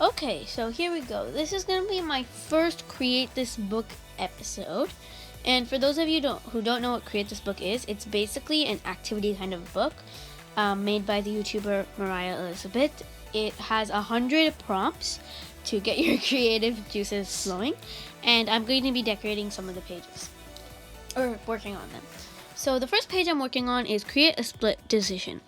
Okay, so here we go. This is going to be my first Create This Book episode. And for those of you who don't know what Create This Book is, it's basically an activity kind of book made by the YouTuber Moriah Elizabeth. It has 100 prompts to get your creative juices flowing. And I'm going to be decorating some of the pages, or working on them. So the first page I'm working on is Create a Split Decision.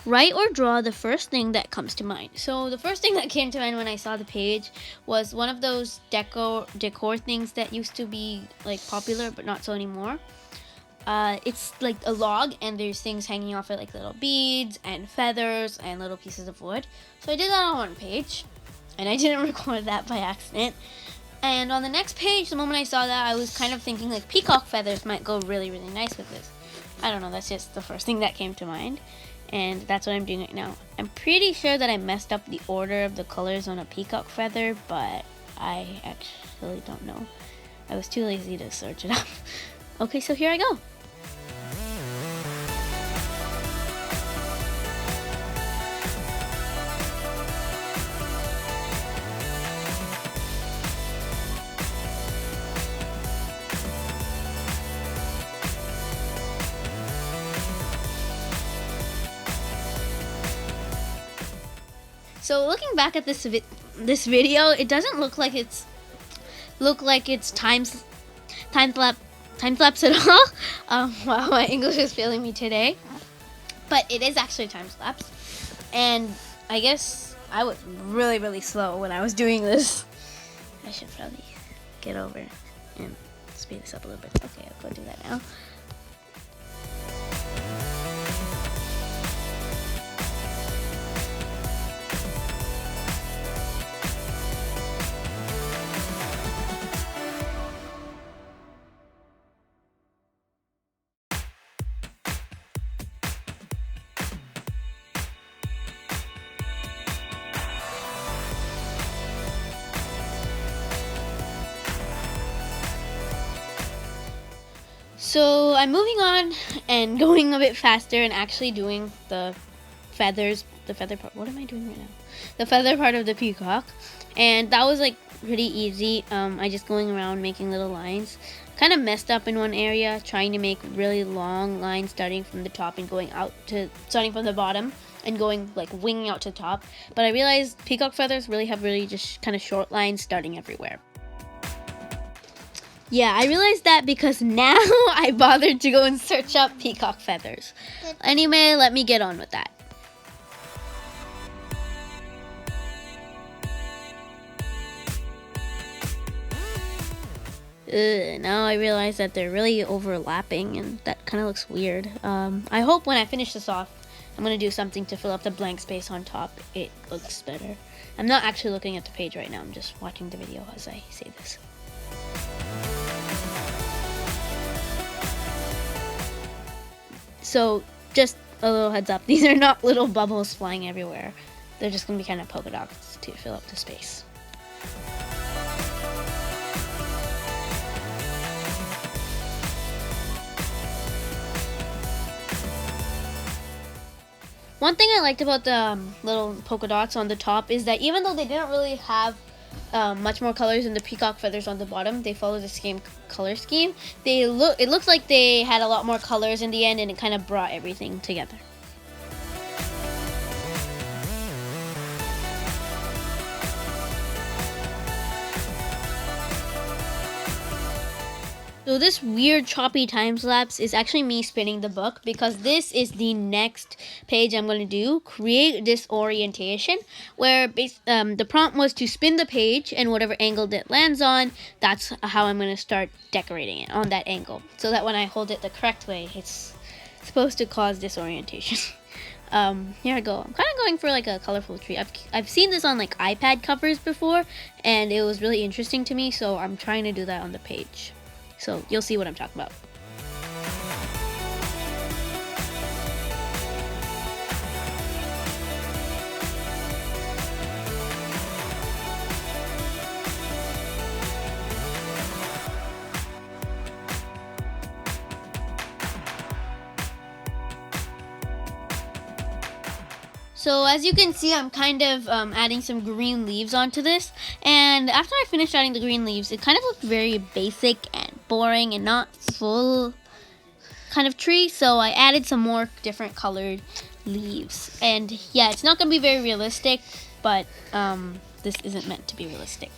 Write or draw the first thing that comes to mind. So the first thing that came to mind when I saw the page was one of those decor things that used to be like popular but not so anymore. It's like a log and there's things hanging off it like little beads and feathers and little pieces of wood. So I did that on one page and I didn't record that by accident. And on the next page, the moment I saw that, I was kind of thinking like peacock feathers might go really, really nice with this. I don't know, that's just the first thing that came to mind. And that's what I'm doing right now. I'm pretty sure that I messed up the order of the colors on a peacock feather, but I actually don't know. I was too lazy to search it up. Okay, so here I go. So looking back at this video, it doesn't look like it's time lapse at all. Wow, my English is failing me today, but it is actually time lapse. And I guess I was really, really slow when I was doing this. I should probably get over and speed this up a little bit. Okay, I'll go do that now. So I'm moving on and going a bit faster and actually doing the feather part. What am I doing right now? The feather part of the peacock. And that was like pretty easy. I just going around making little lines. Kind of messed up in one area, trying to make really long lines starting from the top and starting from the bottom and going like winging out to the top. But I realized peacock feathers have just kind of short lines starting everywhere. Yeah, I realized that because now I bothered to go and search up peacock feathers. Anyway, let me get on with that. Now I realize that they're really overlapping and that kind of looks weird. I hope when I finish this off, I'm going to do something to fill up the blank space on top. It looks better. I'm not actually looking at the page right now. I'm just watching the video as I say this. So just a little heads up, these are not little bubbles flying everywhere. They're just going to be kind of polka dots to fill up the space. One thing I liked about the little polka dots on the top is that even though they didn't really have much more colors than the peacock feathers on the bottom, they follow the same color scheme. It looks like they had a lot more colors in the end, and it kind of brought everything together. So this weird choppy time lapse is actually me spinning the book because this is the next page I'm going to do, Create Disorientation, where the prompt was to spin the page and whatever angle it lands on, that's how I'm going to start decorating it on that angle. So that when I hold it the correct way, it's supposed to cause disorientation. Here I go. I'm kind of going for like a colorful tree. I've seen this on like iPad covers before and it was really interesting to me, so I'm trying to do that on the page. So you'll see what I'm talking about. So as you can see, I'm kind of adding some green leaves onto this. And after I finished adding the green leaves, it kind of looked very basic and boring and not full kind of tree. So I added some more different colored leaves. And yeah, it's not going to be very realistic, but this isn't meant to be realistic.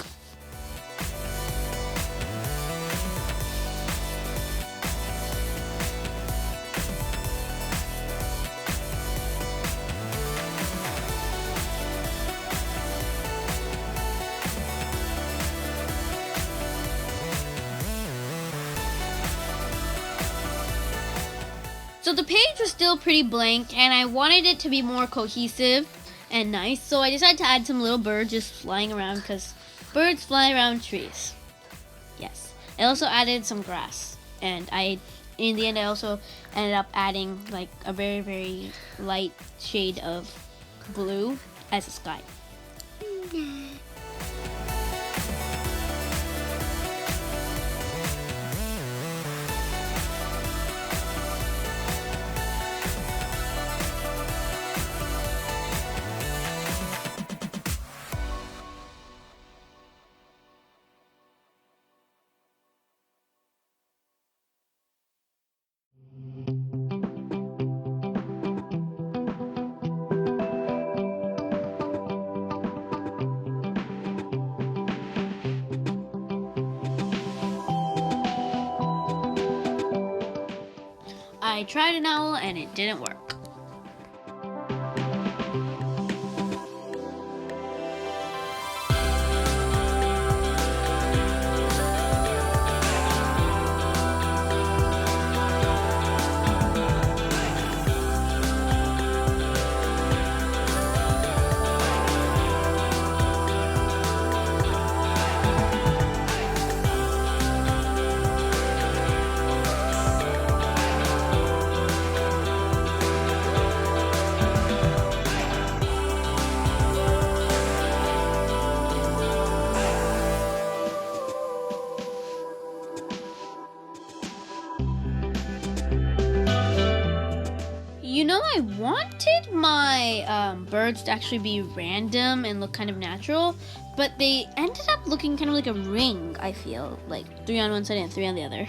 So the page was still pretty blank, and I wanted it to be more cohesive and nice, so I decided to add some little birds just flying around, because birds fly around trees. Yes. I also added some grass, and in the end, I also ended up adding like a very, very light shade of blue as a sky. I tried an owl and it didn't work. You know, I wanted my birds to actually be random and look kind of natural, but they ended up looking kind of like a ring, I feel. Like 3 on one side and 3 on the other.